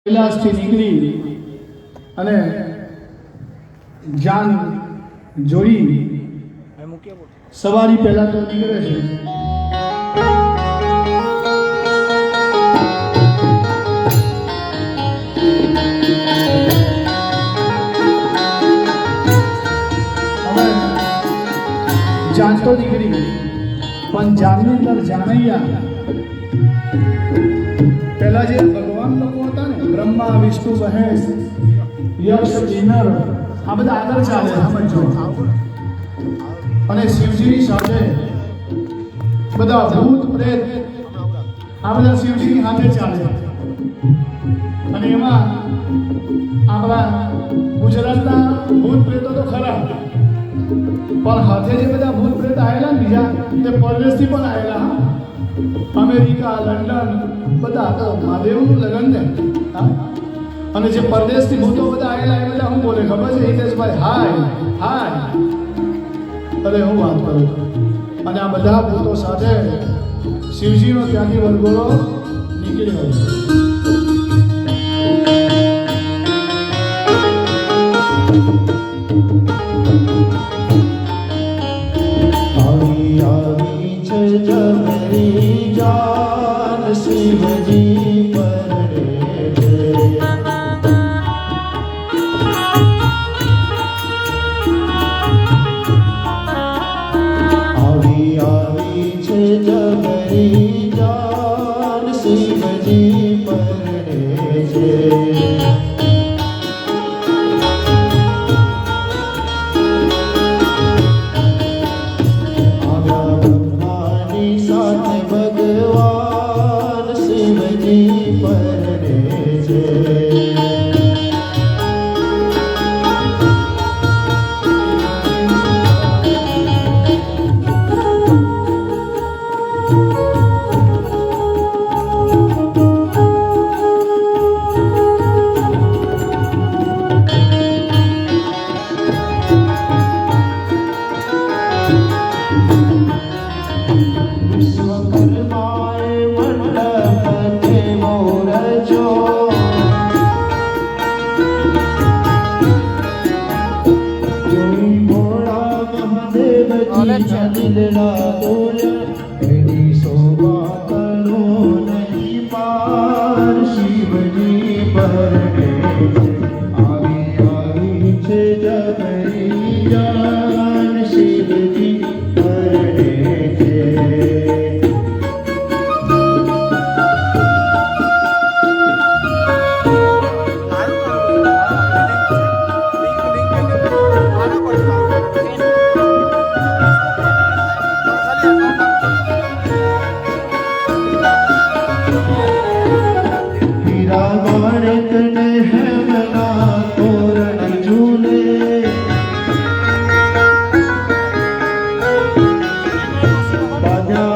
કૈલાસથી નીકળી અને જાન જોડી સવારી પહેલા તો નીકળે છે. હવે જાન તો નીકળી પણ જાનની અંદર જાનૈયા પહેલા જે ભગવાન લોકો હતા ને બ્રહ્મા વિષ્ણુ મહેશ યક્ષ કિન્નર આ બધા આગળ ચાલે સમજો અને શિવજીની સાથે બધા ભૂત પ્રેત આ બધા શિવજીની સાથે ચાલે અને એમાં આપણા ગુજરાતના ભૂત પ્રેતો તો ખરા પણ હાથે જે બધા ભૂત પ્રેત આવેલા ને બીજા તે પરદેશથી પણ આવેલા અમેરિકા લંડન બધા તો મહાદેવનું લગ્ન ને અને જે પરદેશથી ભૂતો બધા આવેલા એ બધા હું બોલે ખબર છે હિતેશભાઈ હાય હાય અરે હું વાત કરું અને આ બધા ભૂતો સાથે શિવજીનો ત્યાંથી વરઘોડો નીકળ્યો. આવી આવી છે જમરી જાન શિવજી પરણે છે. આવી આવી છે જમરી જાન શિવજી પરણે છે. ભગવાન શિવજી પરણે છે. દિલના દોલ્યા એની શોભા કરો નહીં પાર શિવજી પરણે આવી આવી છે જમરી જાન શિવજી પરણે છે.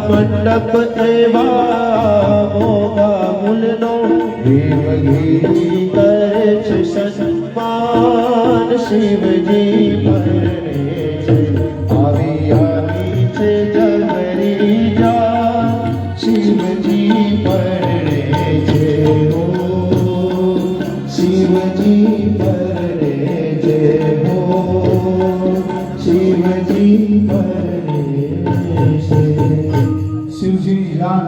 મંડપ એવા મોગા મૂલનો દેવગીરી કરે છે સન્માન શિવજી પરણે છે. આવી આવી છે જમરી જાન શિવજી પરણે છે. ઓ શિવજી પરણે છે. ઓ શિવજી પરણે છે. શિવજીની જાન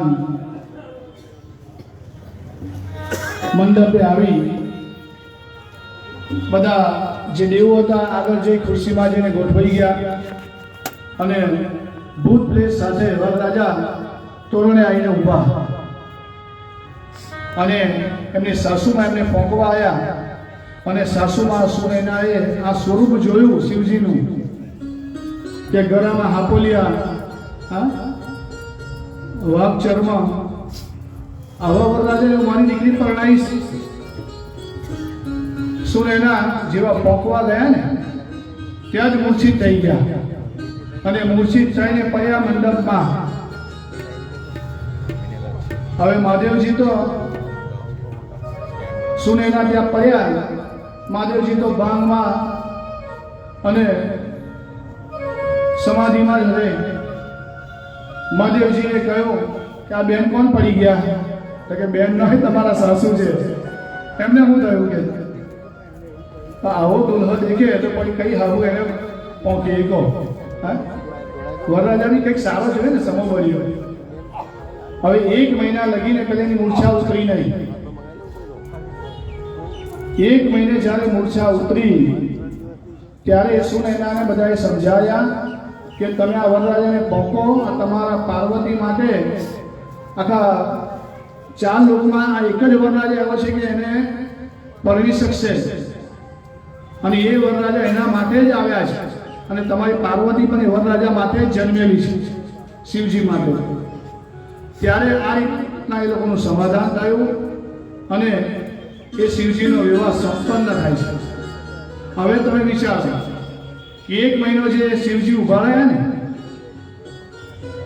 મંડપે આવી બધા જે દેવો હતા આગળ જઈ ખુરશીમાં જઈને ગોઠવાઈ ગયા અને ભૂત પ્રેત સાથે વરરાજા તોરણે આવીને ઊભા અને એમની સાસુમાં એમને ફોંકવા આવ્યા અને સાસુમાં સુનૈનાએ આ સ્વરૂપ જોયું શિવજીનું કે ગળામાં હાપોલિયા વાઘ ચર્મ આવા વરરાજાને મારી દીકરી પરણાઈશ. સુનૈના જેવા પોકવા ગયા ને ત્યાં જ મૂર્છિત થઈ ગયા અને મૂર્છિત થઈને પડ્યા મંડપમાં. હવે મહાદેવજી તો સુનૈના ત્યાં પડ્યા. મહાદેવજી તો ભાંગમાં અને સમાધિમાં જ રહે. મહાદેવજીને કહ્યું કે આ બેન કોણ પડી ગયા? તો કે બેન નહીં, તમારા સાસુ છે. એમને શું થયું કે આવો દુલ્હો દેખે તો પછી કઈ હાવું એને પોંકે કહો હા વરરાજાની કંઈક સારો જોઈએ ને સમોવરીઓ હવે 1 મહિના લગીને પેલા એની મૂર્છા ઉતરી નહીં 1 મહિને જ્યારે મૂર્છા ઉતરી ત્યારે સુનૈનાને બધાએ સમજાવ્યા કે તમે આ વરરાજાને પોકો આ તમારા પાર્વતી માટે આખા 4 લોકમાં આ એક જ વરરાજા એવો છે કે એને પરવી શકશે અને એ વરરાજા એના માટે જ આવ્યા છે અને તમારી પાર્વતી પણ એ વરરાજા માટે જ જન્મેલી છે શિવજી માટે ત્યારે આ રીતના એ લોકોનું સમાધાન થયું અને એ શિવજીનો વિવાહ સંપન્ન થાય છે હવે તમે વિચારો કે 1 મહિનો જે શિવજી ઉભા રહ્યા ને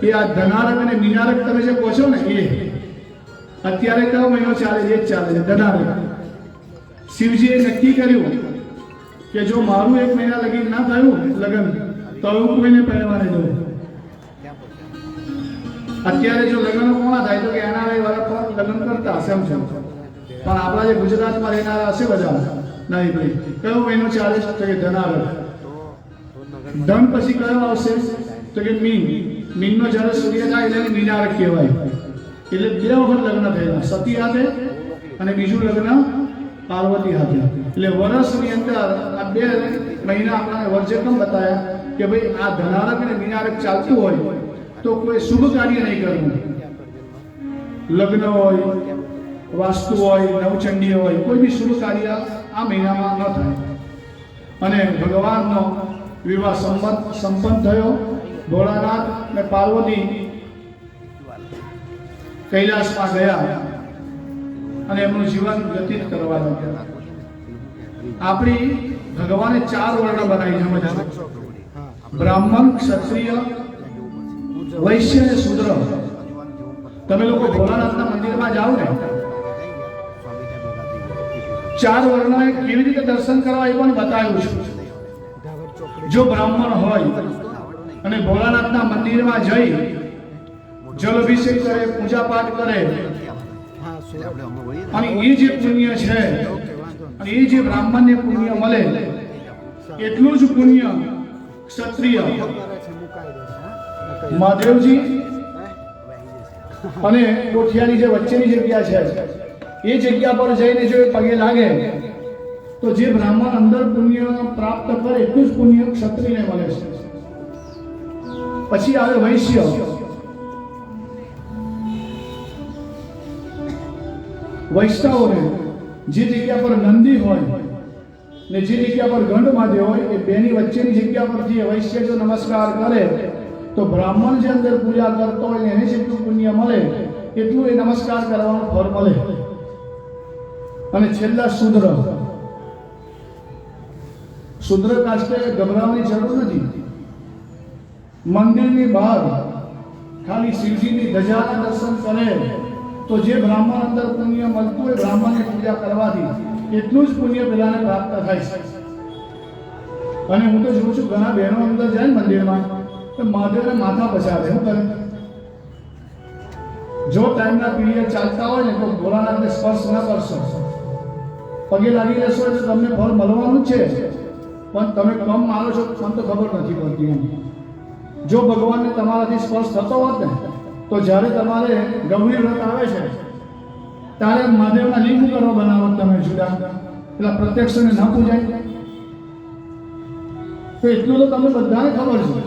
એ આ ધનારક અને મીનારક તમે જે કહો છો ને એ અત્યારે કયો મહિનો ચાલે એ જ ચાલે છે ધનારક શિવજીએ નક્કી કર્યું કે જો મારું 1 મહિના લગી ના થયું લગ્ન તો હું કોઈને પહેરવા નહીં દઉં અત્યારે જો લગ્ન કોના થાય તો કે એનઆરઆઈ વાળા પણ લગ્ન કરતા હશે સમજો પણ આપણા જે ગુજરાતમાં રહેનારા હશે બધા નહીં ભાઈ કયો મહિનો ચાલે છે તો કે ધનારક ધન પછી કયો આવશે તો કે મીનનો જ્યારે સૂર્ય થાય એટલે મીનારક કહેવાય એટલે 2 વખત લગ્ન થયેલા સતી હાથે અને બીજું લગ્ન પાર્વતી હાથે એટલે વર્ષની અંદર આ 2 મહિના આપણને વર્જકમ બતાયા કે ભાઈ આ ધનારક અને મીનારક ચાલતું હોય તો કોઈ શુભ કાર્ય નહીં કરવું લગ્ન હોય વાસ્તુ હોય નવચંડી હોય કોઈ બી શુભ કાર્ય આ મહિનામાં ન થાય અને ભગવાનનો વિવાહ સંપન્ન થયો ભોળાનાથ અને પાર્વતી કૈલાસમાં ગયા અને એમનું જીવન વ્યતીત કરવા લાગ્યા આપણી ભગવાને 4 વર્ણ બનાવી છે બધા બ્રાહ્મણ ક્ષત્રિય વૈશ્ય અને શૂદ્ર તમે લોકો ભોળાનાથના મંદિરમાં જાઓ ને 4 વર્ણોએ કેવી રીતે દર્શન કરવા એ પણ બતાવ્યું છે જો બ્રાહ્મણ હોય અને ભોળાનાથના મંદિરમાં જઈ જલ અભિષેક કરે પૂજા પાઠ કરે અને એ જે પુણ્ય છે અને એ જે બ્રાહ્મણને પુણ્ય મળે એટલું જ પુણ્ય ક્ષત્રિય મહાદેવજી અને કોઠિયાની જે વચ્ચેની જગ્યા છે એ જગ્યા પર જઈને જો એ પગે લાગે તો જે બ્રાહ્મણ અંદર પુણ્ય પ્રાપ્ત કરે એટલું જ પુણ્ય ક્ષત્રિયને મળે છે પછી આવે વૈશ્ય વૈષ્ણવોને જે જગ્યા પર નંદી હોય ને જે જગ્યા પર ગંડ મહાદેવ હોય એ બેની વચ્ચેની જગ્યા પરથી વૈશ્ય જો નમસ્કાર કરે તો બ્રાહ્મણ જે અંદર પૂજા કરતો હોય એને જેટલું પુણ્ય મળે એટલું એ નમસ્કાર કરવાનું ફળ મળે અને છેલ્લા શૂદ્ર કાસ્ટે ગભરાવાની જરૂર નથી મંદિરની બહાર ખાલી શિવજીની ધજાના દર્શન કરે તો જે બ્રાહ્મણ અંદર પુણ્ય મળતું હોય બ્રાહ્મણની પૂજા કરવાથી એટલું જ પુણ્ય પેલાને પ્રાપ્ત થાય છે અને હું તો જોઉં છું ઘણા બહેનો અંદર જાય ને મંદિરમાં તો મહાદેવને માથા પછાડે શું કરે જો ટાઈમના પીરિયડ ચાલતા હોય ને તો ભોળાનાથને સ્પર્શ ન કરશો પગે લાગી લેશો એટલે તમને ફળ મળવાનું જ છે પણ તમે કમ માનો છો મને તો ખબર નથી પડતી એમ જો ભગવાનને તમારાથી સ્પર્શ થતો હોત ને તો જ્યારે તમારે ગૌરી વ્રત આવે છે ત્યારે મહાદેવના લિંગ કરવા બનાવો તમે જુદા પેલા પ્રત્યક્ષને ન પૂજાય તો એટલું તો તમને બધાને ખબર છે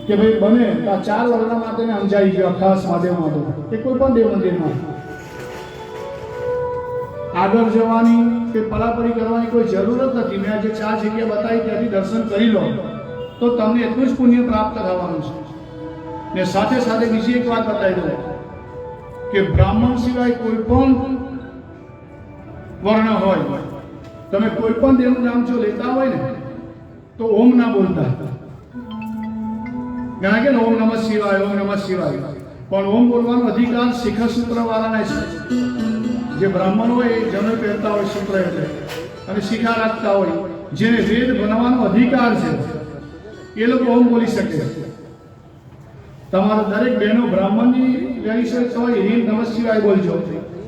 કે ભાઈ બને આ 4 વર્ણ માટે સમજાઈ ગયો ખાસ મહાદેવ માટે કે કોઈ પણ દેવ મંદિરમાં આગળ જવાની કે પરાપરી કરવાની કોઈ જરૂર જ નથી મેં આજે 4 જગ્યા બતાવી ત્યાંથી દર્શન કરી લો તો તમને એટલું જ પુણ્ય પ્રાપ્ત થવાનું છે ને સાથે સાથે બીજી એક વાત બતાવી દઉં કે બ્રાહ્મણ સિવાય કોઈ પણ વર્ણ હોય તમે કોઈ પણ દેવનું નામ જો લેતા હોય ને તો ઓમ ના બોલતા ઘણા કે ઓમ નમઃ શિવાય પણ ઓમ બોલવાનો અધિકાર શિખર સૂત્ર વાળાને છે જે બ્રાહ્મણ હોય એ જનોઈ પહેરતા હોય સૂત્ર એટલે અને શિખા રાખતા હોય જેને વેદ ભણવાનો અધિકાર છે એ લોકો ઓમ બોલી શકે તમારા દરેક બહેનો બ્રાહ્મણની વેણી હોય હિમ નમઃ શિવાય બોલજો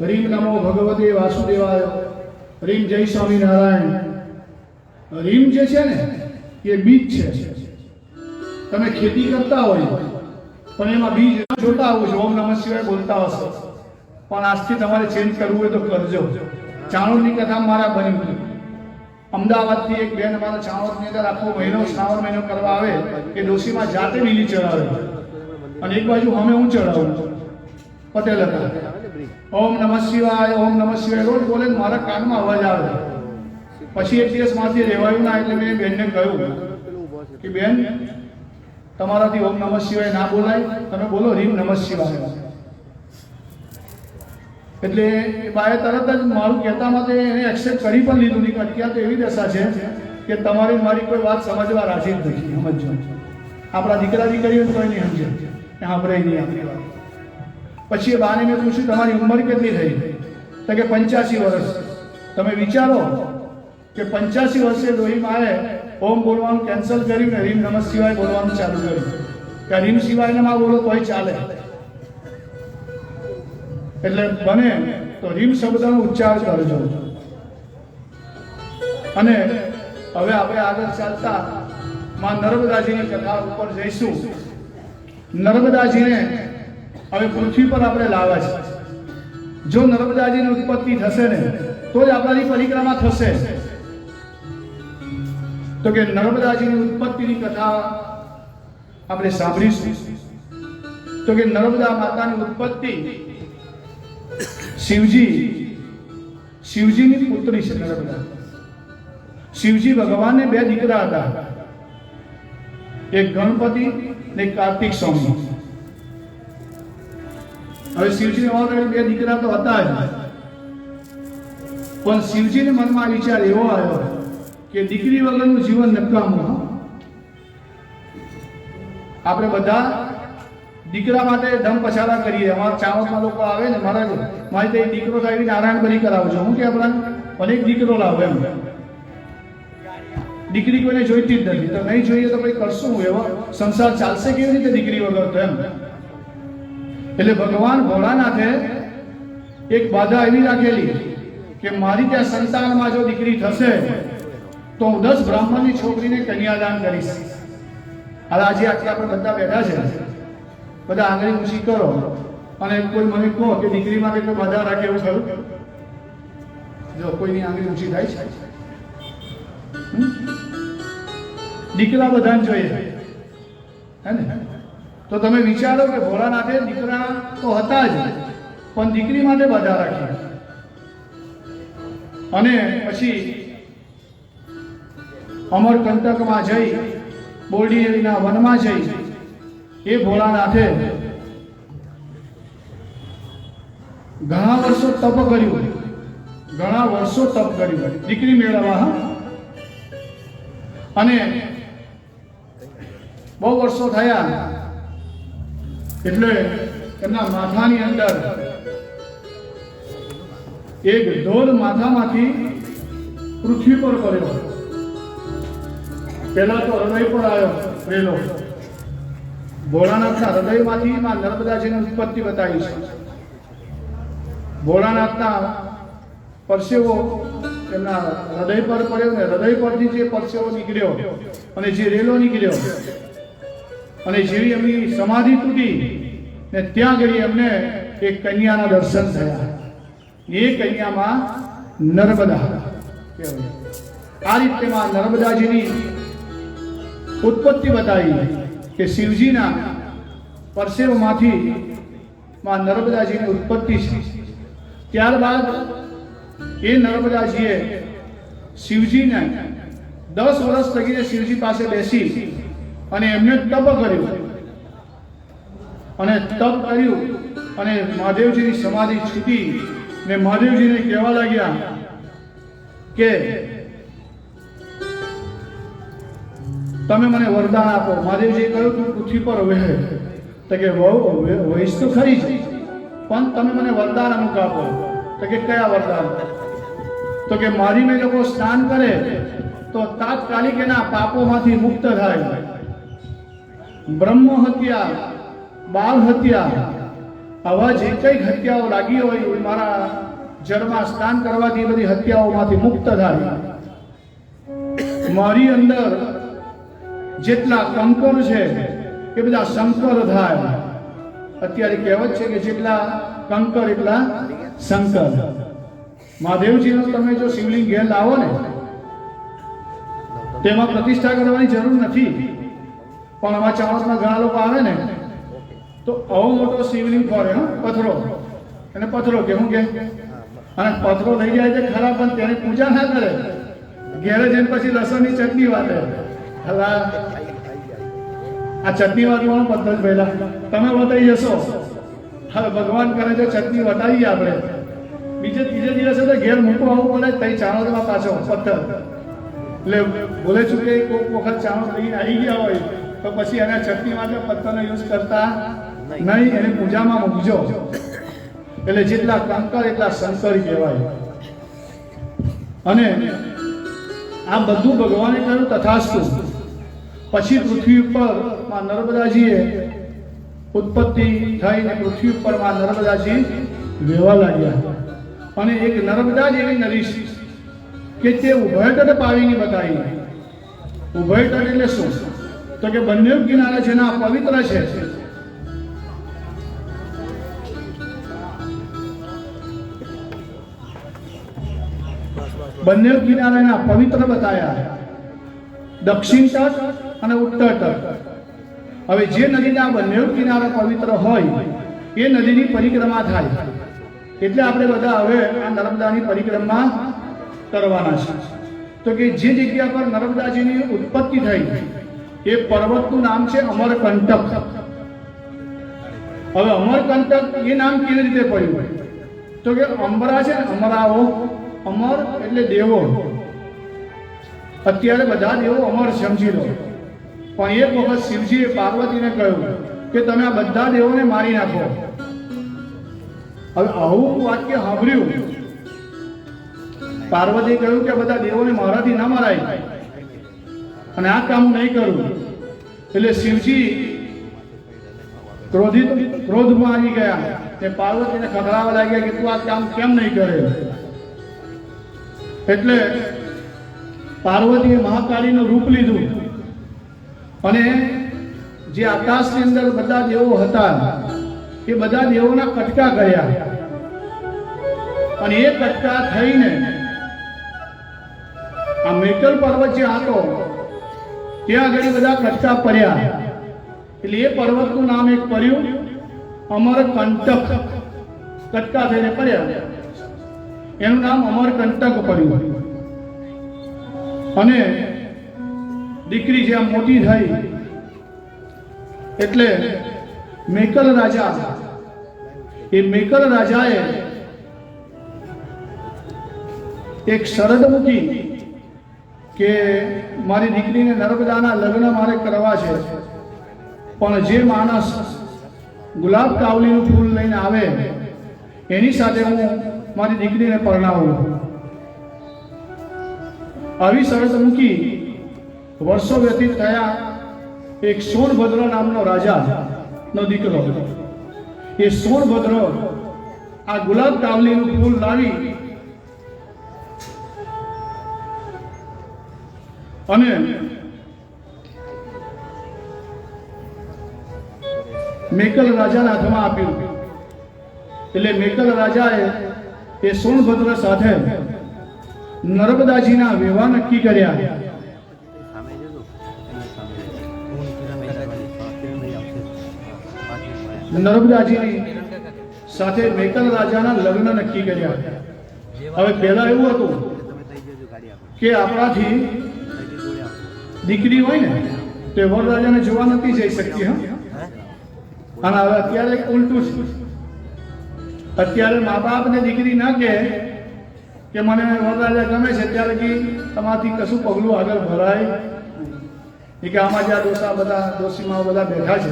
રીમ નમો ભગવતે વાસુદેવાય, રીમ જય સ્વામિનારાયણ. રીમ જે છે ને એ બીજ છે. તમે ખેતી કરતા હોય પણ એમાં બીજ જોતા આવો છો, ઓમ નમઃ શિવાય બોલતા હશો, પણ આજથી તમારે ચેન્જ કરવું હોય તો કરજો. ચાણોદની કથા મારા બન્યું. અમદાવાદથી એક બેન અમારા ચાણોદની અંદર આખો મહિનો શ્રાવણ મહિનો કરવા આવે, એ ડોશીમાં જાતે લીલી ચડાવે અને એક બાજુ અમે હું ચડાવું. પટેલ હતા. ઓમ નમઃ શિવાય, ઓમ નમઃ શિવાય રોજ બોલે ને મારા કાનમાં અવાજ આવે. પછી એક દિવસ માંથી રહેવાયું ના, એટલે મેં બેનને કહ્યું કે બેન, તમારાથી ઓમ નમઃ શિવાય ના બોલાય, તમે બોલો રીમ નમઃ શિવાય. એટલે એ બાએ તરત જ મારું કહેતા માટે એને એક્સેપ્ટ કરી પણ લીધું. નહીં અત્યારે તો એવી દશા છે કે તમારી મારી કોઈ વાત સમજવા રાજી જ નથી. સમજો, આપણા દીકરા દીકરીઓ તો નહીં સમજે, સાંભળે નહીં આપણી વાત. પછી એ બાને મેં પૂછ્યું તમારી ઉંમર કેટલી થઈ? તો કે 85 વર્ષ. તમે વિચારો કે 85 વર્ષે ડોહી માએ ઓમ બોલવાનું કેન્સલ કર્યું ને રીમ નમઃ શિવાય બોલવાનું ચાલુ કર્યું. કે રીમ શિવાયને માં બોલો તોય ચાલે. એટલે બને તો રીમ શબ્દનો ઉચ્ચાર કરજો. અને હવે આપણે આગળ ચાલતા માં નર્મદાજીની કથા ઉપર જઈશું. નર્મદાજીને હવે પૃથ્વી પર આપણે લાવે છે. જો નર્મદાજીની ઉત્પત્તિ થશે ને તો જ આપણાની પરિક્રમા થશે. તો કે નર્મદાજીની ઉત્પત્તિની કથા આપણે સાંભળીશું. તો કે નર્મદા માતાની ઉત્પત્તિ શિવજીની પુત્રી છે નર્મદા. શિવજી ભગવાનને 2 દીકરા હતા, એક ગણપતિ ને એક કાર્તિક સ્વામી. હવે શિવજીને ઓલરેડી 2 દીકરા તો હતા જ, પણ શિવજીને મનમાં વિચાર એવો આવ્યો કે દીકરી વગરનું જીવન નકામું. આપણે બધા દીકરા માટે ધમ પછાડા કરીએ. અમારા ચાવકમાં લોકો આવે ને, મારી તો દીકરો થાય નારાયણ બલી કરાવજો. હું કે આપણા મને એક દીકરો લાવો એમ. દીકરી કોઈને જોઈતી જ નથી, તો નહીં જોઈએ તો પછી કરશું એવો સંસાર ચાલશે કેવી રીતે દીકરી વગર? તો એમ એટલે ભગવાન ભોળાનાથે એક બાધા એવી રાખેલી કે મારી ત્યાં સંતાનમાં જો દીકરી થશે તો હું 10 બ્રાહ્મણની છોકરીને કન્યાદાન કરીશ. હવે આજે આટલા આપણે બધા બેઠા છે, બધા આંગળી ઊંચી કરો અને કોઈ મને કહો કે દીકરી માટે કોઈ બાધા રાખે એવું ખરું? જો કોઈની આંગળી ઊંચી થાય છે? દીકરા બધાને જોઈએ હે ને? તો તમે વિચારો કે ભોળાનાથે દીકરા તો હતા જ, પણ દીકરી માટે બાધા રાખી. અને પછી અમરકંટકમાં જઈ, બોરડીના વનમાં જઈ, એ ભોળાનાથે ઘણા વર્ષો તપ કર્યું, દીકરી મેળવવા. અને બહુ વર્ષો થયા એટલે એમના માથાની અંદર એક ઢોલ માથામાંથી પૃથ્વી પર પડ્યો. પહેલા તો હૃદય પર આવ્યો પેલો. ભોળાનાથના હૃદયમાંથી માં નર્મદાજીની ઉત્પત્તિ બતાવી છે. ભોળાનાથના પરસેવો એમના હૃદય પર પડ્યો ને હૃદય પરથી જે પરસેવો નીકળ્યો અને જે રેલો નીકળ્યો અને જેવી એમની સમાધિ તૂટી ને ત્યાં ગઈ એમને એક કન્યાના દર્શન થયા. એ કન્યામાં નર્મદા કહેવાય. આ રીતે માં નર્મદાજીની ઉત્પત્તિ બતાવી કે શિવજીના પરસેવમાંથી માં નર્મદાજીની ઉત્પત્તિ છે. ત્યારબાદ એ નર્મદાજીએ શિવજીને 10 વર્ષ લગીને શિવજી પાસે બેસી અને એમને તપ કર્યું અને મહાદેવજીની સમાધિ છૂટી ને મહાદેવજીને કહેવા લાગ્યા કે તમે મને વરદાન આપો. મહાદેવજીએ કહ્યું તું પૃથ્વી પર વહે. તો કે વહીશ તો ખરી જ, પણ તમે મને વરદાન અમુક આપો. તો કે કયા વરદાન? તો કે મારી મેં લોકો સ્નાન કરે તો તાત્કાલિક એના પાપોમાંથી મુક્ત થાય. બ્રહ્મ હત્યા, બાળ હત્યા આવા જે કંઈક હત્યાઓ લાગી હોય એ મારા જળમાં સ્નાન કરવાથી બધી હત્યાઓમાંથી મુક્ત થાય. મારી અંદર જેટલા કંકર છે એ બધા શંકર થાય. અત્યારે કહેવત છે કે જેટલા કંકર એટલા શંકર. મહાદેવજીનો તમે જો શિવલિંગ ઘેર લાવો ને તેમાં પ્રતિષ્ઠા કરવાની જરૂર નથી, પણ આમાં ચાણસમાં ઘણા લોકો આવે ને તો આવો મોટો શિવલિંગ ફરે પથરો, અને પથરો કે હું કે અને પથરો થઈ જાય છે ખરાબ, પણ તેની પૂજા ના કરે. ઘેરે જઈને પછી લસણની ચટણી વાટે. હલા આ ચટણી વાટવાનો પદ્ધતિ પહેલા તમે બતાવી જશો. હવે ભગવાન કરે છે ચટણી વટાવીએ આપણે, બીજે ત્રીજે દિવસે તો ઘેર મૂકવા આવવું પડે. તઈ ચાણસમાં પાછો પથ્થર. એટલે બોલે છું કે કોઈક વખત ચાણસ લઈને આવી ગયા હોય તો પછી એના ચટણી માટે પથ્થરનો યુઝ કરતા નહીં, એને પૂજામાં મૂકજો. એટલે જેટલા કંકર એટલા શંકર કહેવાય. અને આ બધું ભગવાને કહ્યું તથાસ્તુ. પછી પૃથ્વી ઉપર માં નર્મદાજીએ ઉત્પત્તિ થઈને પૃથ્વી ઉપર માં નર્મદાજી વહેવા લાગ્યા. અને એક નર્મદા જેવી નદી કે તે ઉભયતટ પાવીની બતાવી. ઉભયતટ એટલે શું? તો કે બંને કિનારા જેના પવિત્ર છે. બંને કિનારાના પવિત્ર બતાયા, દક્ષિણ તટ અને ઉત્તર તટ. હવે જે નદીના બંને કિનારા પવિત્ર હોય એ નદીની પરિક્રમા થાય. એટલે આપણે બધા હવે આ નર્મદાની પરિક્રમા કરવાના છે. તો કે જે જગ્યા પર નર્મદાજીની ઉત્પત્તિ થઈ એ પર્વતનું નામ છે અમરકંટક. હવે અમરકંટક એ નામ કેવી રીતે પડ્યું? તો કે અંબરા છે, અમરાઓ. અમર એટલે દેવો. અત્યારે બધા દેવો અમર સમજી લો, પણ એક વખત શિવજીએ પાર્વતીને કહ્યું કે તમે આ બધા દેવોને મારી નાખો. હવે આવું વાક્ય સાંભળ્યું, પાર્વતીએ કહ્યું કે બધા દેવોને મારાથી ના મરાય અને આ કામ નહીં કરું. એટલે શિવજી ક્રોધમાં આવી ગયા કે પાર્વતીને ખખડાવવા લાગ્યા કે તું આ કામ કેમ નહીં કરે. એટલે પાર્વતીએ મહાકાળીનું રૂપ લીધું અને જે આકાશની અંદર બધા દેવો હતા એ બધા દેવોના કટકા કર્યા. અને એ કટકા થઈને આ મેકલ પર્વત જે હતો ત્યાં આગળ બધા કટકા પડ્યા. એટલે એ પર્વતનું નામ એક પડ્યું અમરકંટક. કટકા થઈને પડ્યા એનું નામ અમરકંટક પડ્યું. અને દીકરી જ્યાં મોટી થઈ એટલે મેકલ રાજા, એ મેકલ રાજાએ એક શરત મૂકી કે મારી દીકરીને નર્મદાના લગ્ન મારે કરવા છે, પણ જે માણસ ગુલાબ કાવલીનું ફૂલ લઈને આવે એની સાથે હું મારી દીકરીને પરણાવું. આવી શરત મૂકી. વર્ષો વ્યતીત થયા. એક સોનભદ્ર નામનો રાજા નો દીકરો, એ સોનભદ્ર આ ગુલાબ કાવલીનું ફૂલ લાવી અને મેકલ રાજાના હાથમાં આપ્યું. એટલે મેકલ રાજાએ એ સોનભદ્ર સાથે નર્મદાજીના વિવાહ નક્કી કર્યા. નર્મદાજીની સાથે મેકલ રાજાના લગ્ન નક્કી કર્યા. હવે પહેલા એવું હતું કે આપણાથી દીકરી હોય ને તે વરરાજાને જોવા નથી જઈ શકતી. અને હવે અત્યારે ઉલટું છે. અત્યારે મા બાપને દીકરી ના કહે કે મને વરરાજા ગમે છે ત્યારે કે તમારાથી કશું પગલું આગળ ભરાય એ કે આમાં જ્યાં બધા ડોશીમાં બધા બેઠા છે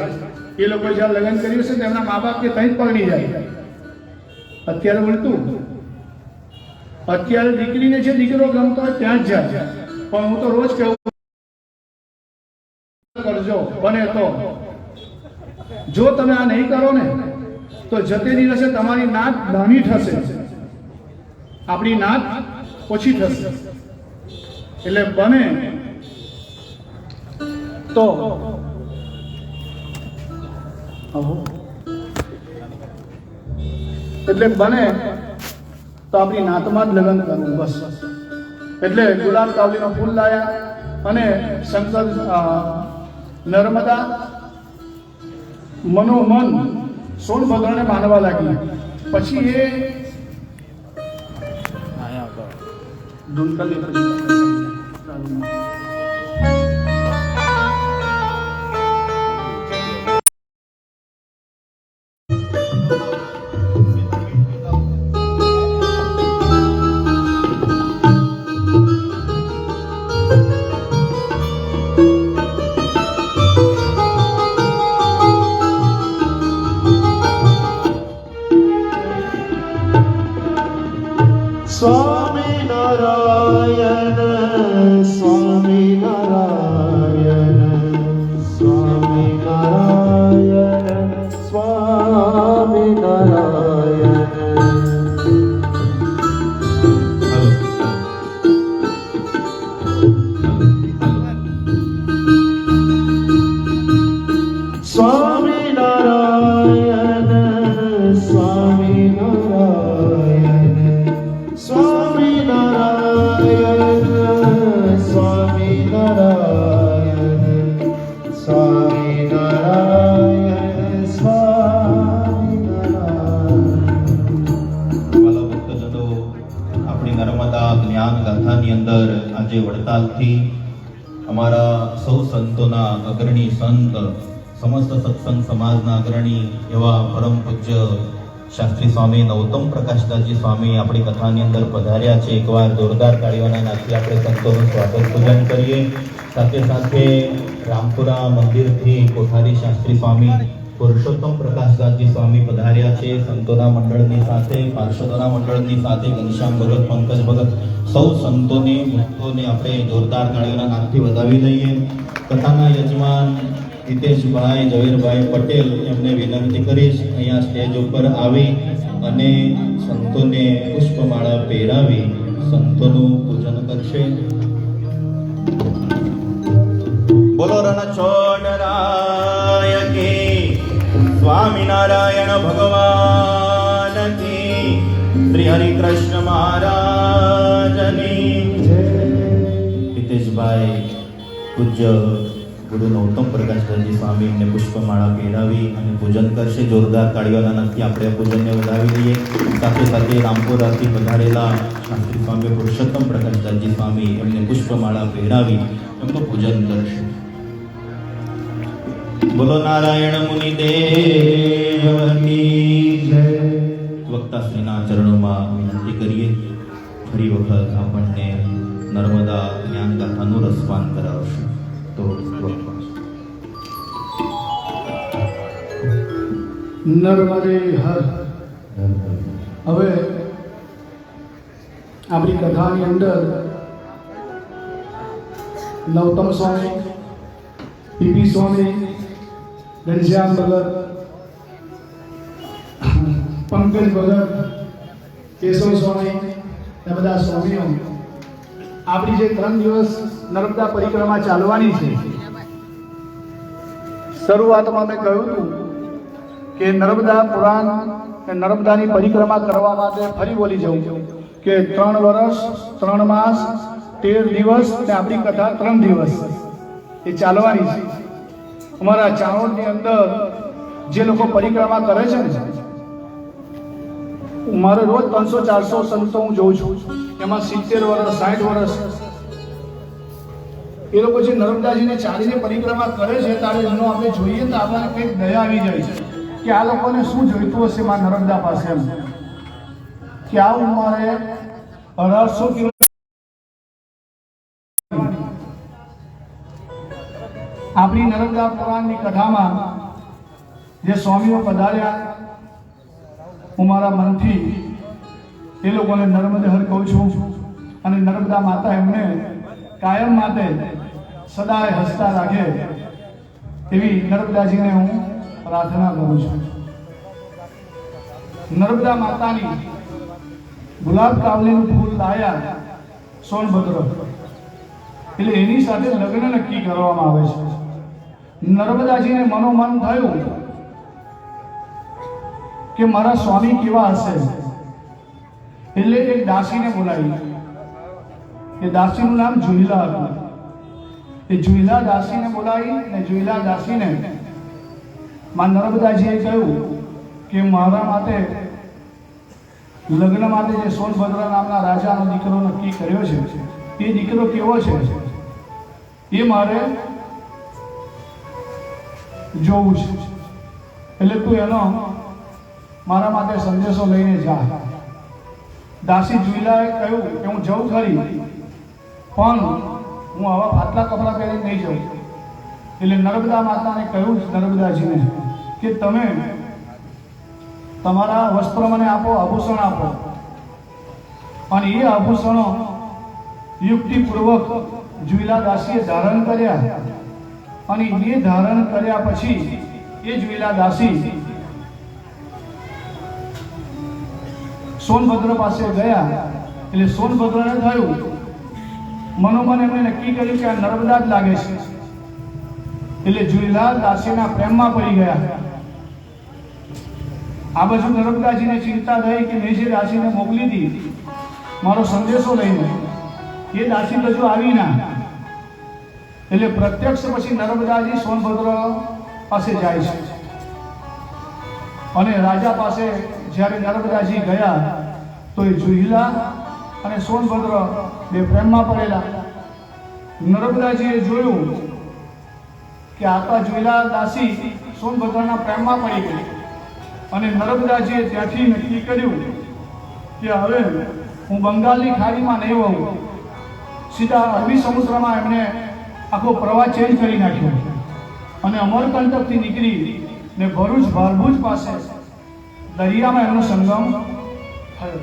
એ લોકો જ્યાં લગ્ન કર્યું છે તેમના મા બાપ કે ત્યાં જ પરણી જાય. અત્યારે ઉલટું. અત્યારે દીકરીને જે દીકરો ગમતો હોય ત્યાં જ જાય. પણ હું તો રોજ કહું કરજો બને તો. જો તમે આ નહીં કરો ને તો જતે દિવસે તમારી નાત નાની થશે, આપણી નાત ઓછી થશે. એટલે બને તો આપણી નાતમાં જ લગ્ન કરવું બસ. એટલે ગુલાબ કાવલીનો ફૂલ લાયા અને શંકર નર્મદા મનોમન સોનભદ્રને માનવા લાગી. પછી એ સ્વામિનારાયણ સ્વામિનારાયણ સ્વામિનારાયણ સ્વામિનારાયણ. સ્વામિનારાયણ સ્વામિનારાયણ સ્વામિનારાયણ સ્વામિનારાયણ સ્વામિનારાયણ સ્વામિનારાયણ. વાલા ભક્તજનો, આપણી નર્મદા જ્ઞાન ગાથાની અંદર આજે વડતાલથી અમારા સૌ સંતોના અગ્રણી સંત, સમસ્ત સત્સંગ સમાજના અગ્રણી એવા પરમ પૂજ્ય શાસ્ત્રી સ્વામી નૌતમ પ્રકાશદાસજી સ્વામી આપણી કથાની અંદર પધાર્યા છે. એકવાર જોરદાર તાળીઓના નાદથી આપણે સંતોનું સ્વાગત પૂજન કરીએ. સાથે સાથે રામપુરા મંદિરથી કોઠારી શાસ્ત્રી સ્વામી પુરુષોત્તમ પ્રકાશદાસજી સ્વામી પધાર્યા છે. સંતોના મંડળની સાથે, પાર્ષદોના મંડળની સાથે, ઘનશ્યામ ભગત, પંકજ ભગત, સૌ સંતોને ભક્તોને આપણે જોરદાર તાળીઓના નાદથી વધાવી લઈએ. કથાના યજમાન હિતેશભાઈ ઝવેરભાઈ પટેલ એમને વિનંતી કરીશ અહીંયા સ્ટેજ ઉપર આવી અને સંતોને પુષ્પમાળા પહેરાવી સંતોનું પૂજન કરશે. બોલો રણછોડરાય કી, સ્વામિનારાયણ ભગવાન કી, શ્રી હરિ કૃષ્ણ મહારાજની જય. હિતેશભાઈ પૂજ્ય ગુરુ નૌતમ પ્રકાશદાસજી સ્વામી એમને પુષ્પમાળા પહેરાવી અને પૂજન કરશે. જોરદાર તાળીઓના નાદથી આપણે પૂજનને વધાવી લઈએ. સાથે સાથે રામપુરાથી પધારેલા શાસ્ત્રી સ્વામી પુરુષોત્તમ પ્રકાશદાસજી સ્વામી એમને પુષ્પમાળા પહેરાવી એમનું પૂજન કરશે. બોલો નારાયણ મુનિ દેવની જય. વક્તાશ્રીના ચરણોમાં વિનંતી કરીએ, ફરી વખત આપણને નર્મદા જ્ઞાન ગાથાનું રસપાન કરાવશે. તો નર્મદે હર. હવે આપણી કથાની અંદર નૌતમ સ્વામી, પીપી સ્વામી, ઘનશ્યામ ભગત, પંકજ ભગત, કેશવ સ્વામી એ બધા સ્વામીઓ આપણી જે 3 દિવસ નર્મદા પરિક્રમા ચાલવાની છે. શરૂઆતમાં મેં કહ્યું હતું કે નર્મદા પુરાણ, નર્મદાની પરિક્રમા કરવા માટે ફરી બોલી જવું કે 3 વર્ષ 3 માસ 13 દિવસ ને આપણી કથા 3 દિવસ એ ચાલવાની છે. અમારા ચાણોદની અંદર જે લોકો પરિક્રમા કરે છે ને, મારે રોજ 300-400 સંતો હું જોઉં છું. એમાં 70 વર્ષ 60 વર્ષ એ લોકો જે નર્મદાજીને ચાલીને પરિક્રમા કરે છે ત્યારે એનો આપણે જોઈએ તો આપણને કંઈક દયા આવી જાય છે કે આ લોકોને શું જોઈતું હશે માં નર્મદા પાસે, એમ કે આ ઉંમરે 1800 કિલો આપણી નર્મદા પુરાણની કથામાં જે સ્વામીઓ પધાર્યા, હું મારા મનથી એ લોકોને નર્મદે હર કહું છું અને નર્મદા માતા એમને કાયમ માટે સદાય હસતા રાખે એવી નર્મદાજીને હું પ્રાર્થના કરું છું. નર્મદા માતાની ગુલાબ કાવલીનું ફૂલ લાયા સોનભદ્ર, એટલે એની સાથે લગ્ન નક્કી કરવામાં આવે છે. નર્મદાજીને મનોમન થયું કે મારા સ્વામી કેવા હશે, એટલે એક દાસીને બોલાવી. એ દાસીનું નામ જુહિલા હતું. એ જુહિલા દાસીને બોલાવી અને જુહિલા દાસીને માં નર્મદાજીએ કહ્યું કે મારા માટે લગ્ન માટે જે સોનભદ્ર નામના રાજાનો દીકરો નક્કી કર્યો છે, એ દીકરો કેવો છે એ મારે જોવું છે. એટલે તું એનો મારા માટે સંદેશો લઈને જા. દાસી જુહિલાએ કહ્યું કે હું જઉં ખરી, પણ હું આવા ફાટલા કપડાં પહેરીને નહીં જાઉં. એટલે નર્મદા માતાને કહ્યું નર્મદાજીને કે તમે તમારા વસ્ત્રો મને આપો, આભૂષણ આપો. અને એ આભૂષણો યુક્તિપૂર્વક જુહિલા દાસીએ ધારણ કર્યા. અને એ ધારણ કર્યા પછી એ જુહિલા દાસી સોનભદ્ર પાસે ગયા. એટલે સોનભદ્રને થયું, મનોમન એમણે નક્કી કર્યું કે આ નર્મદા જ લાગે છે. એટલે જુહિલા દાસીના પ્રેમમાં પડી ગયા. આ બાજુ નર્મદાજીને ચિંતા થઈ કે મેં જે દાસીને મોકલી હતી મારો સંદેશો લઈને, એ દાસી તો જો આવી ના. એટલે પ્રત્યક્ષ પછી નર્મદાજી સોનભદ્ર પાસે જાય છે. અને રાજા પાસે જ્યારે નર્મદાજી ગયા તો એ જુહિલા અને સોનભદ્ર બે પ્રેમમાં પડેલા. નર્મદાજીએ જોયું કે આતા જુહિલા દાસી સોનભદ્રના પ્રેમમાં પડી ગઈ. અને નર્મદાજીએ ત્યાંથી નક્કી કર્યું કે હવે હું બંગાળની ખાડીમાં નહીં વહું, સીધા અરબી સમુદ્રમાં એમણે આખો પ્રવાહ ચેન્જ કરી નાખ્યો. અને અમરકંટકથી નીકળી ને ભરૂચ ભારભૂજ પાસે દરિયામાં એમનો સંગમ થયો.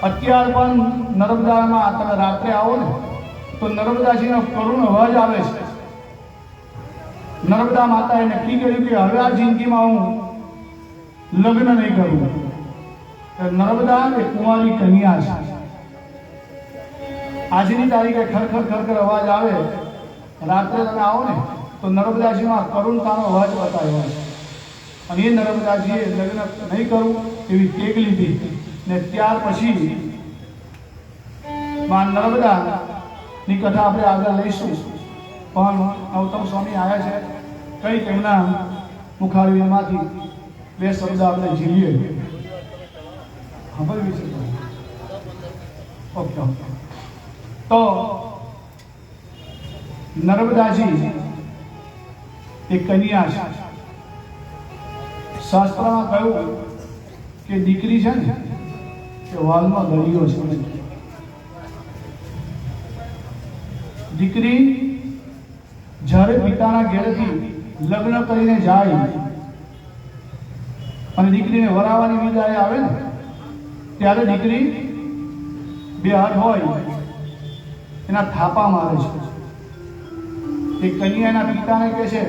અત્યાર પણ નર્મદામાં તમે રાત્રે આવો ને તો નર્મદાજીનો કરુણ અવાજ આવે છે. નર્મદા માતાએ નક્કી કર્યું કે હવે આ જિંદગીમાં હું લગ્ન નહીં કરું. નર્મદા એ કુંવારી કન્યા છે. આજની તારીખે ખરખર ખરખર અવાજ આવે, રાત્રે તમે આવો ને તો નર્મદાજીમાં કરુણતાનો અવાજ બતાવ્યો છે. અને એ નર્મદાજીએ લગ્ન નહીં કરવું એવી ટેક લીધી. ને ત્યાર પછી માં નર્મદાની કથા આપણે આગળ લઈશું. પણ ગૌતમ સ્વામી આવ્યા છે, કંઈક એમના મુખારવિંદમાંથી બે શબ્દ આપણે ઝીલીએ. સાંભળવી છે? Okay okay. તો નર્મદાજી એક કન્યા છે. શાસ્ત્રમાં કહ્યું કે દીકરી છે ને કે વાલમાં દરિયો છે. દીકરી જ્યારે પિતાના ઘેરથી લગ્ન કરીને જાય અને દીકરીને વરાવાની વિદાય આવે ને ત્યારે દીકરી બે હાથ હોય એના થાપા મારે છે. એ કન્યા એના પિતાને કહે છે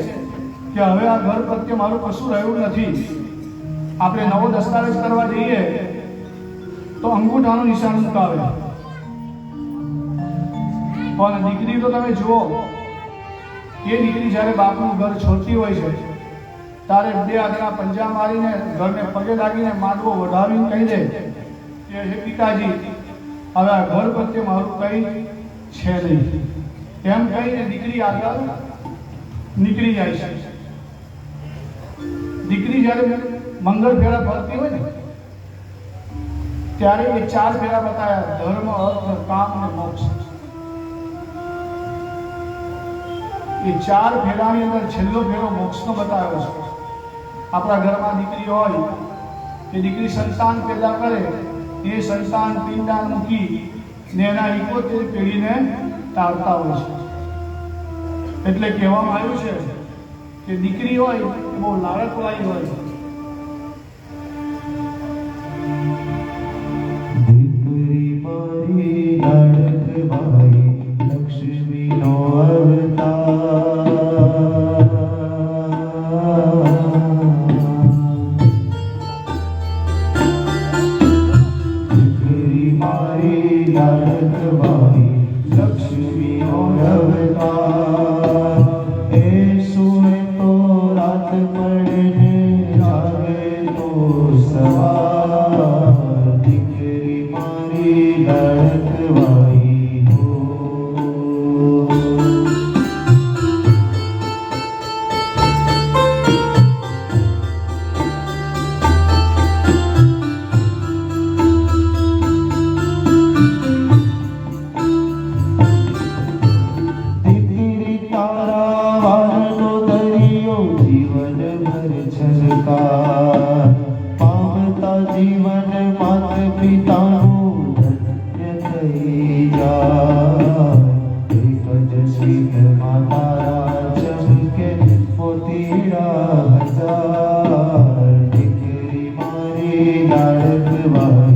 કે હવે આ ઘર પ્રત્યે મારું કશું રહ્યું નથી, આપણે નવો દસ્તાવેજ કરવા જઈએ તો અંગૂઠાનું નિશાન મુકાવે. પણ દીકરી તો તમે જુઓ, એ દીકરી જ્યારે બાપનું ઘર છોડતી હોય છે ત્યારે બે હાથના પંજા મારીને ઘરને પગે લાગીને માંડવો વઢાવીને કહી દે કે હે પિતાજી, હવે આ ઘર પ્રત્યે મારું કંઈ છે નહીં. એમ કહીને દીકરી આગળ નીકળી જાય છે. દીકરી જ્યારે મંગળ ફેરા ફરતી હોય ને ત્યારે એ 4 ફેરા બતાવ્યા: ધર્મ, અર્થ, કામ અને મોક્ષ. એ 4 ફેરાની અંદર છેલ્લો ફેરો મોક્ષનો બતાવ્યો છે. આપણા ઘરમાં દીકરી હોય, એ દીકરી સંતાન પેદા કરે, એ સંતાન પિંડાણ મૂકી ને એના 71 પેઢીને ટાળતા હોય છે. એટલે કહેવામાં આવ્યું છે કે દીકરી હોય એ બહુ લાડકવાળી હોય. દીકરી મારી લાડકવાળી, લક્ષ્મીનો અવતાર. લાડકવાઈ લક્ષ્મીનો અવતાર એ સુએ તો રાત પડે ને જાગે તો સવાર દીકરી મારી લાડકવાઈ હો દીકરી તારા વારનો દરિયો જીવન ભર છલકાર પામતા જીવન માત પિતાનું ધન્ય થઈ જાય એક જ સ્વીટમાં તારા ચમકે મોતીડા હજાર દીકરી મારી લાડકવાઈ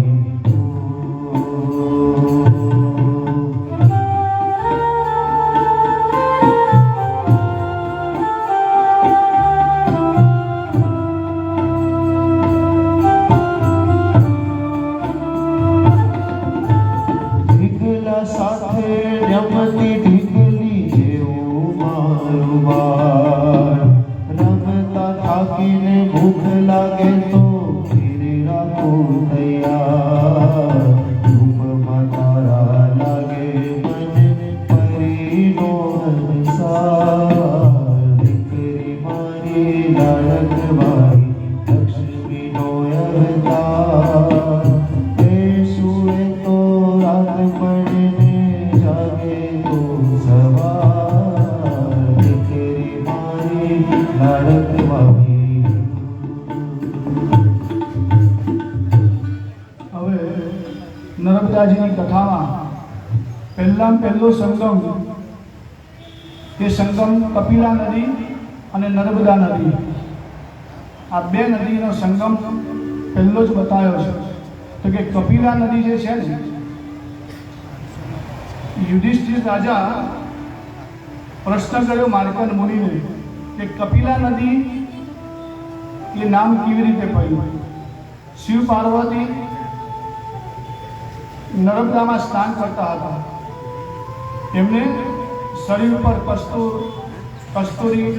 ઢીકલા સાથે રમતી ઢીકલી જેવું મારું બાળ રમતા થાકીને ભૂખ લાગે તો ઘેરે રાખો તૈયાર ધૂપમાં તારા લાગે મને પરીનો હંસાર દીકરી મારી લાડકવાઈ લક્ષ્મીનો અવતાર એ સુએ તો રાત પડે ને જાગે તો સવાર દીકરી મારી લાડકવાઈ હવે નર્મદાજીની કથામાં પહેલો સંગમ એ સંગમ કપિલા નદી અને નર્મદા નદી આ બે નદીનો સંગમ પહેલો જ બતાવ્યો છે તો કે કપિલા નદી જે છે ને યુધિષ્ઠિર રાજા પ્રશ્ન કર્યો માર્કંડ મુનિને કે કપિલા નદી એ નામ કેવી રીતે પડ્યું શિવ પાર્વતી નર્મદામાં સ્નાન કરતા હતા એમને શરીર પર કસ્તુરી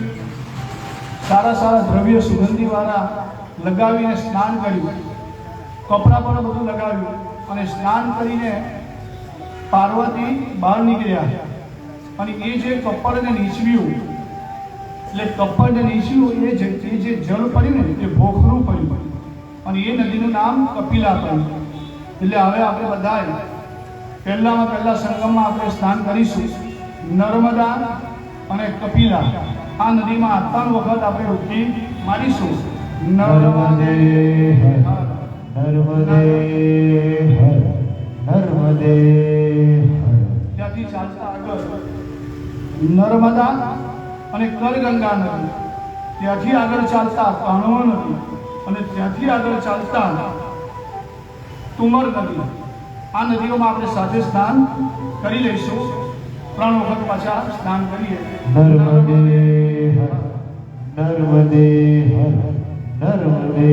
સારા દ્રવ્ય સુગંધીવાળા લગાવીને સ્નાન કર્યું કપડાં પણ બધું લગાવ્યું અને સ્નાન કરીને પાર્વતી બહાર નીકળ્યા અને એ જે કપડને નીચવ્યું એટલે કપડને નીચવ્યું એ જે જળ પડ્યું ને એ ભોખરું પડ્યું અને એ નદીનું નામ કપિલા પડ્યું એટલે હવે આપણે બધાએ પહેલા સંગમમાં આપણે સ્નાન કરીશું નર્મદા અને કપિલા આ નદીમાં 3 વખત આપણે ઉઠી મારીશું નર્મદે હર નર્મદે હર નર્મદે હર ત્યાંથી ચાલતા આગળ નર્મદા અને કરગંગા નદી ત્યાંથી આગળ ચાલતા કાણવા નદી અને ત્યાંથી આગળ ચાલતા તુમર નદી આ નદીઓમાં આપણે સાથે સ્નાન કરી લઈશું 3 વખત પાછા સ્નાન કરીએ નર્મદે હર નર્મદે હર નર્મદે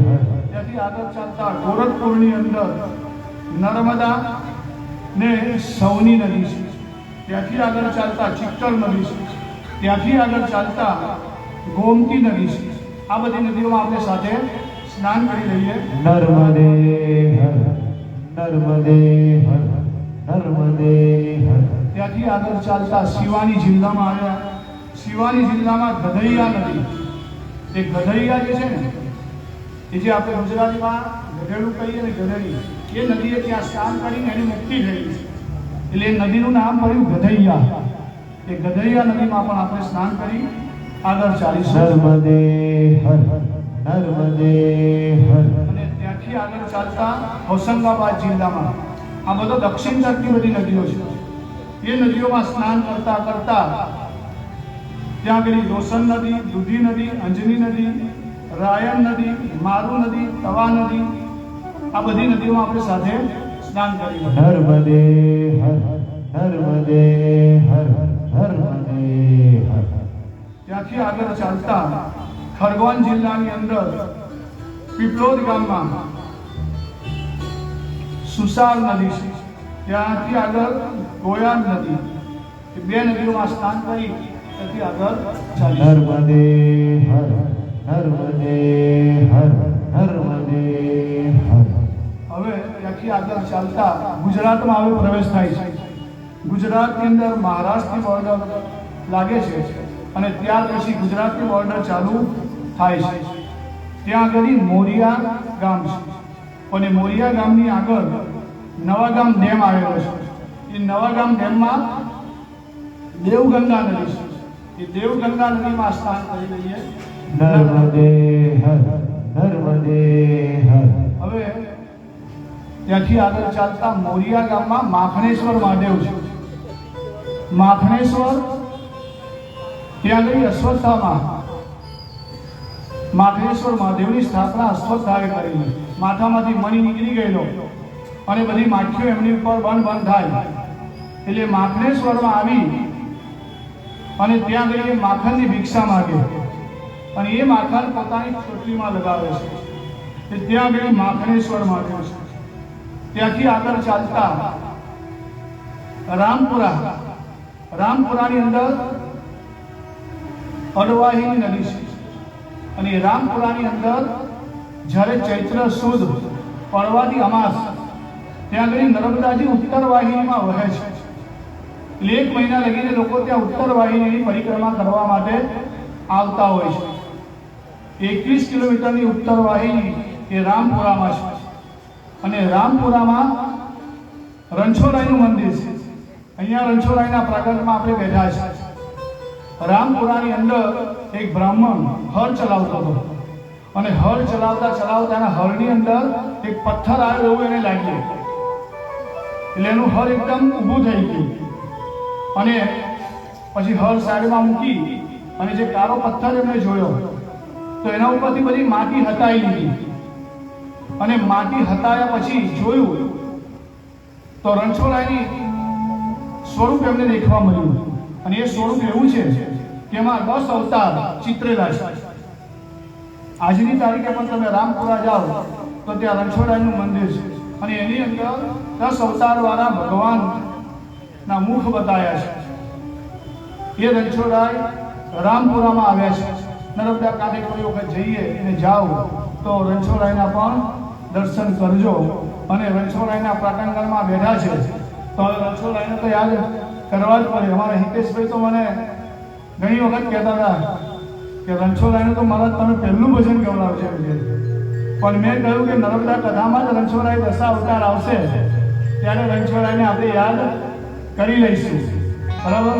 હર ત્યાંથી આગળ ચાલતા ગોરખપુરની અંદર નર્મદા ને સૌની નદી છે ત્યાંથી આગળ ચાલતા ચિક્કર નદી છે ત્યાંથી આગળ ચાલતા ગોમતી નદી છે આ બધી નદીઓમાં આપણે સાથે સ્નાન કરી લઈએ નર્મદે હર નર્મદે હર નર્મદે હર ત્યાંથી આગળ ચાલતા શિવાની જિલ્લામાં આવ્યા શિવાની જિલ્લામાં ગધૈયા નદી એ ગધૈયા જે છે ને એ જે આપણે ગુજરાતીમાં ગધેડું કહીએ ને ગધેડી એ નદીએ ત્યાં સ્નાન કરીને એની મુક્તિ થઈ એટલે એ નદીનું નામ પડ્યું ગધૈયા એ ગધૈયા નદીમાં પણ આપણે સ્નાન કરી આગળ ચાલીશું નર્મદે હર નર્મદે હર અને ત્યાંથી આગળ ચાલતા હોશંગાબાદ જિલ્લામાં આ બધો દક્ષિણ તરફની બધી નદીઓ છે એ નદીઓમાં સ્નાન કરતા ત્યાં આગળ રોશન નદી દૂધી નદી અંજની નદી રાયણ નદી મારુ નદી તવા નદી આ બધી નદીઓમાં આપણે સાથે સ્નાન કરીશું નર્મદે હર નર્મદે હર નર્મદે હર ત્યાંથી આગળ ચાલતા ખરગોન જિલ્લાની અંદર પીપલોદ ગામમાં સુસાર નદી છે ત્યાંથી આગળ ગોયા નદી, એ બે નદીઓમાં સ્નાન કરી ત્યાંથી આગળ ચાલી. નર્મદે હર નર્મદે હર નર્મદે હર. હવે ત્યાંથી આગળ ચાલતા ગુજરાતમાં હવે પ્રવેશ થાય છે. ગુજરાતની અંદર મહારાષ્ટ્રની બોર્ડર લાગે છે અને ત્યાર પછી ગુજરાતની બોર્ડર ચાલુ થાય છે. ત્યાં આગળ મોરિયા ગામ છે અને મોરિયા ગામની આગળ નવાગામ ડેમ આવેલો છે. એ નવાગામ ડેમમાં દેવગંગા નદી છે. એ દેવગંગા નદીમાં સ્નાન કરી લઈએ. નર્મદે હર નર્મદે હર. હવે ત્યાંથી આગળ ચાલતા મોરિયા ગામમાં માખણેશ્વર મહાદેવ છે. માખણેશ્વર ત્યાં આગળ અશ્વત્થામાં માખણેશ્વર મહાદેવની સ્થાપના અશ્વત્થાએ કરેલી. માથામાંથી મણી નીકળી ગયેલો અને બધી માખીઓ એમની ઉપર બંધ થાય એટલે માખણેશ્વરમાં આવી અને ત્યાં આગળ એ માખણની ભિક્ષા માગે અને એ માખણ પોતાની ચોટલીમાં લગાવે છે. ત્યાં આગળ માખણેશ્વર મહાદેવ છે. ત્યાંથી આગળ ચાલતા રામપુરાની અંદર અડવાહીની નદી છે અને એ રામપુરાની અંદર જ્યારે ચૈત્ર સુદ પડવાથી અમાસ ત્યાં આગળ નર્મદાજી ઉત્તર વાહિનીમાં વહે છે. એટલે 1 મહિના લગીને લોકો ત્યાં ઉત્તર વાહિનીની પરિક્રમા કરવા માટે આવતા હોય છે. 21 કિલોમીટરની ઉત્તર વાહિની એ રામપુરામાં છે અને રામપુરામાં રણછોડરાયનું મંદિર છે. અહીંયા રણછોડરાયના પ્રાંગણમાં આપણે બેઠા છે. રામપુરાની અંદર એક બ્રાહ્મણ હળ ચલાવતો હતો અને હળ ચલાવતા એના હળની અંદર એક પથ્થર આવ્યો એવું એને લાગ્યું એટલે એનું હળ એકદમ ઊભું થઈ ગયું અને પછી હળ સાઈડમાં મૂકી અને જે કાળો પથ્થર એમણે જોયો તો એના ઉપરથી બધી માટી હટાઈ લીધી અને માટી હટાયા પછી જોયું તો રણછોડરાયની સ્વરૂપ એમને દેખવા મળ્યું અને એ સ્વરૂપ એવું છે કે એમાં 10 અવતાર ચિત્રેલા છે. આજની તારીખે પણ તમે રામપુરા જાઓ તો ત્યાં રણછોડરાયનું મંદિર છે અને એની અંદર 10 અવતાર વાળા ભગવાનના મુખ બતાવ્યા છે. એ રણછોડરાય રામપુરામાં આવ્યા છે. નર્મદા કાંઠે કોઈ વખત જઈએ અને જાઓ તો રણછોડરાયના પણ દર્શન કરજો. અને રણછોડરાયના પ્રાંગણમાં બેઠા છે તો રણછોડરાયને તો યાદ કરવા જ પડે. અમારા હિતેશભાઈ તો મને ઘણી વખત કહેતા હતા કે રણછોડરાયનું તો મારા તમે પહેલું ભજન ગવડાવશે. પણ મેં કહ્યું કે નર્મદા કથામાં જ રણછોડરાય 10 અવતાર આવશે ત્યારે રણછોડરાયને આપણે યાદ કરી લઈશું. બરાબર.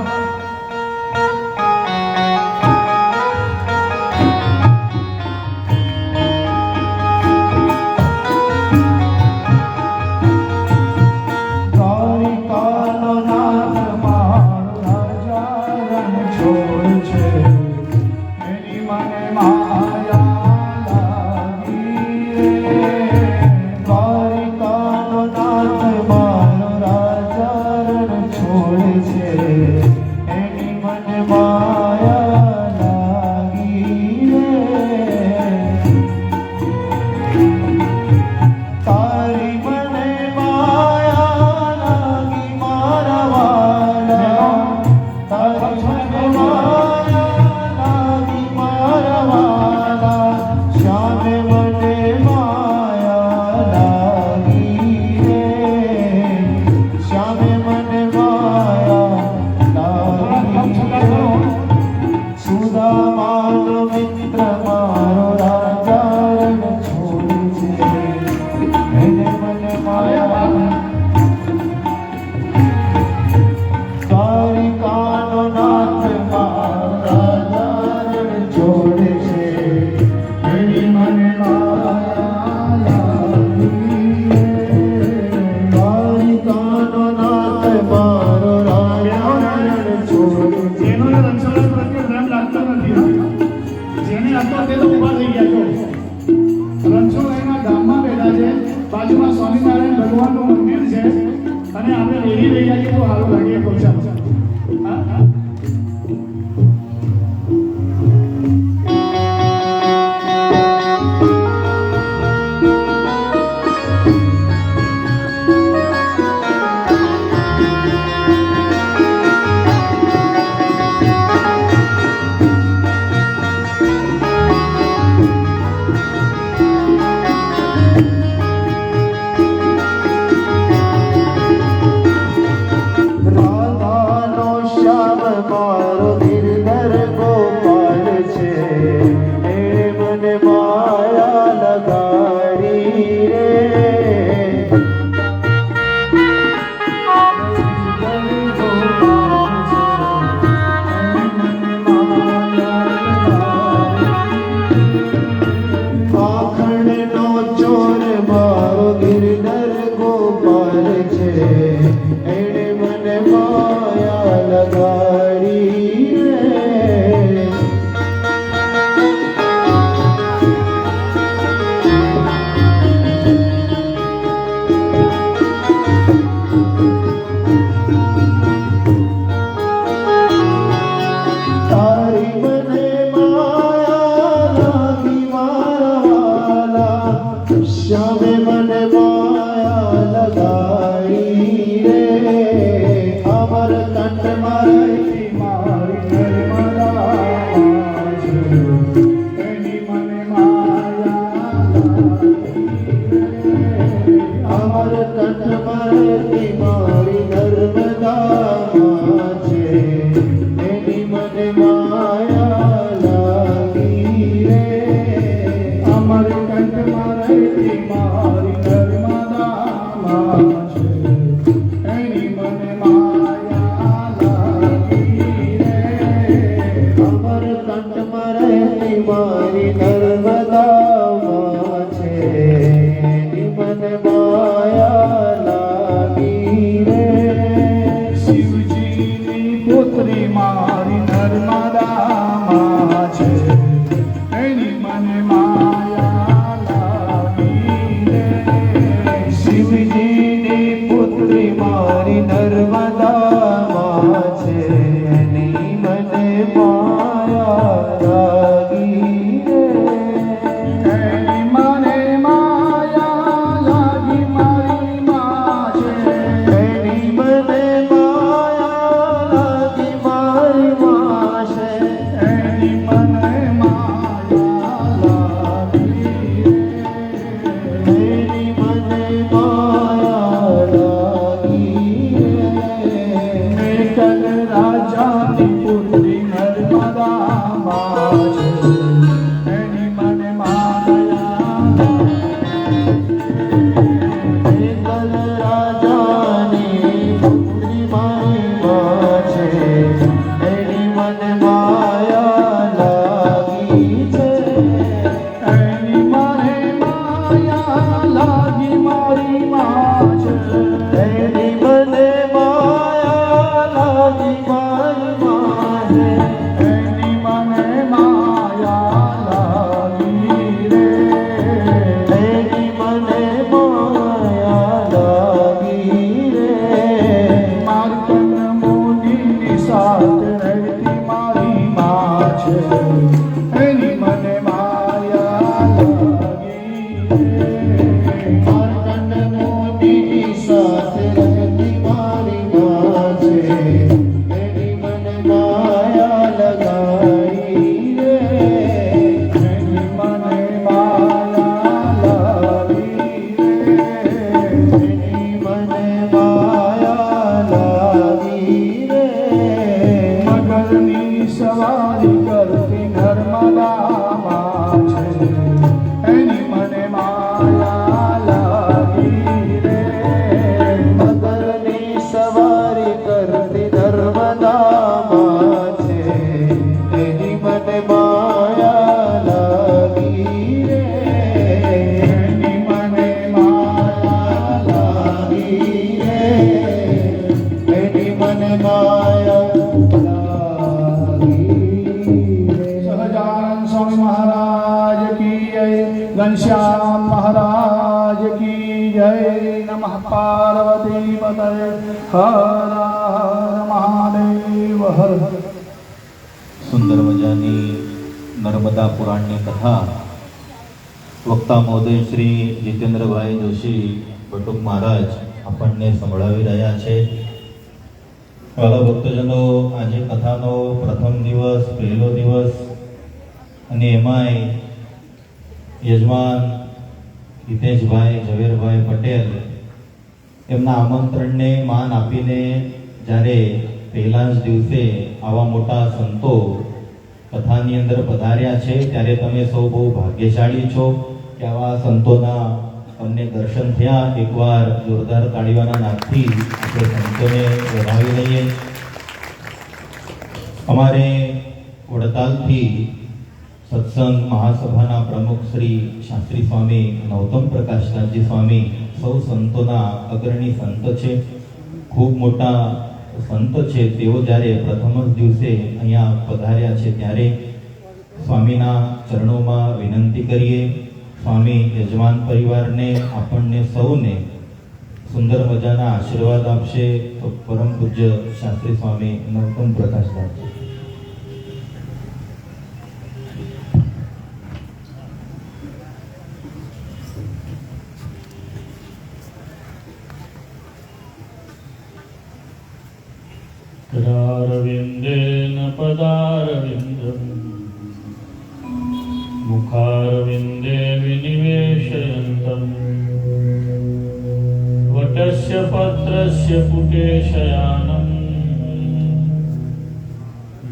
બાજુમાં સ્વામિનારાયણ ભગવાનનું મંદિર છે અને આપણે લેવી રહ્યા છીએ તો સારું લાગે. એણે મને માયા લગાડી રે. તારી મને માયા લાગી મારા વાલા, શ્યામે મને માયા લગાડી રે. અમર કંઠમાં રહેતી મારી નર્મદા છે, એની મને માયા લાગી રે. અમર કંઠમાં રહેતી મારી નર્મદા છે, એની મને માયા લાગી રે. અમર કંઠમાં રહેતી મારી નર્મદામાં છે, એની મને માયા લાગી રે. અમર કંઠમાં રહેતી મારી નર્મદામાં છે, એની મને માયા લાગી રે. શિવજીની પુત્રી મારી નર્મદામાં છે, એની મને માયા લાગી રે. શિવજીની પુત્રી મારી નર્મદામાં છે, એની મને માયા લાગી રે. એની મને માયા લાગી મારી માં છે, એની મને માયા લાગી મારી માં છે. એની મને માયા લાગી રે. એની મને માયા લાગી રે. એકલ રાજાની પુત્રી નર્મદામાં છે, એની મને માયા એકલ રાજાની પુત્રી મારી માં છે, એની મને માયા લાગી છે. એની મને માયા લાગી મારી માં છે, એની મને માયા લાગી મારી માં છે. એની મને માયા લાગી રે. એની મને માયા લાગી રે. માર્કંડ મુનિની સાથે રહેતી મારી માં છે, એની મને માયા લાગી રે. માર્કંડ મોદીની સાથે રહેતી મારી માં છે, એની મને માયા લગાઈ રે. એની મને માયા લાગી રે. એની મને માયા લાગી રે. મગરની સવારી કરતી નર્મદામાં છે, એની મને માયા લાગી રે. મગરની સવારી કરતી નર્મદામાં છે, એની મને માયા લાગી રે. એની મને માયા લાગી રે. એની મને માયા લાગી રે. સહજાનંદ સ્વામી મહારાજ કી જય. ઘનશ્યામ મહારાજ કી જય. નમઃ પાર્વતી પતય. હર હર મહાદેવ હર. સુંદર મજાની નર્મદા પુરાણની કથા વક્તા મહોદય શ્રી જીતેન્દ્રભાઈ જોશી બટુક મહારાજ આપણને સંભળાવી રહ્યા છે. વાલા ભક્તજનો, આજે કથાનો પ્રથમ દિવસ, પહેલો દિવસ, અને એમાંય યજમાન હિતેશભાઈ ઝવેરભાઈ પટેલ એમના આમંત્રણને માન આપીને જ્યારે પહેલા જ દિવસે આવા મોટા સંતો કથાની અંદર પધાર્યા છે, ત્યારે તમે સૌ બહુ ભાગ્યશાળી છો કે આવા સંતોના તમને દર્શન થયા. એકવાર જોરદાર તાળીઓના નાદથી આપણે સંતોને વધાવી લઈએ. અમારે વડતાલથી સત્સંગ મહાસભાના પ્રમુખ શ્રી શાસ્ત્રી સ્વામી નૌતમ પ્રકાશનાથજી સ્વામી સૌ સંતોના અગ્રણી સંત છે. ખૂબ મોટા સંત છે તેઓ જ્યારે પ્રથમ જ દિવસે અહીંયા પધાર્યા છે ત્યારે સ્વામીના ચરણોમાં વિનંતી કરીએ. સ્વામી યજમાન પરિવારને આપણને સૌને સુંદર મજાના આશીર્વાદ આપશે. તો પરમ પૂજ્ય શાસ્ત્રી સ્વામી નરોત્તમ પ્રકાશદાસજી. करारविन्देन पदारविन्दम् मुखारविन्दे विनिवेशयन्तम् वटस्य पत्रस्य पुटे शयानम्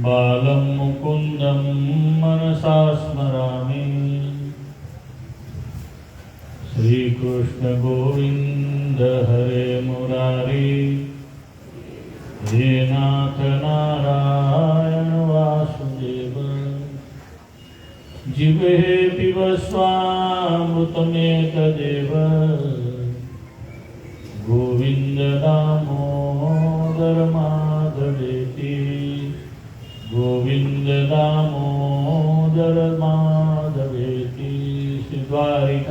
बालं मुकुन्दं मनसा स्मरामि. श्रीकृष्ण गोविन्द हरे मुरारी हे नाथ नारायण वासुदेव. जिह्वे पिबस्वामृतमेतदेव गोविन्द दामोदर माधवेति. गोविन्द दामोदर माधवेति. श्री द्वारिकाधीश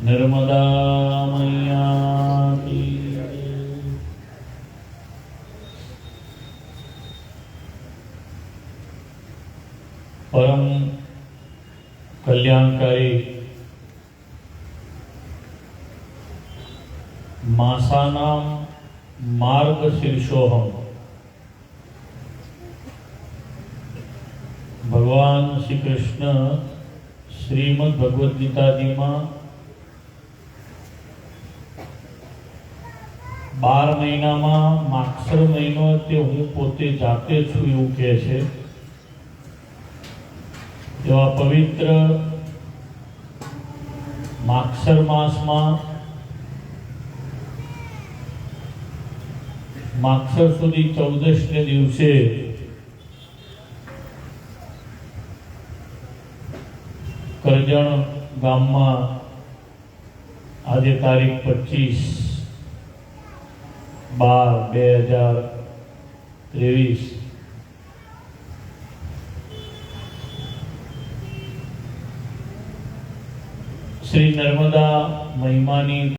नर्मदा मैया की. परम कल्याणकारी मासानां मार्गशीर्षोऽहम्. भगवान श्री कृष्ण श्रीमद् भगवद गीताजीમાં 12 મહિનામાં માગસર મહિનો તે હું પોતે જાતે છું એવું કહે છે. એવા પવિત્ર માગસર માસમાં માગસર સુધી 14ને દિવસે કરજણ ગામમાં આજે તારીખ 25/12/2023 શ્રી નર્મદા મહિમાની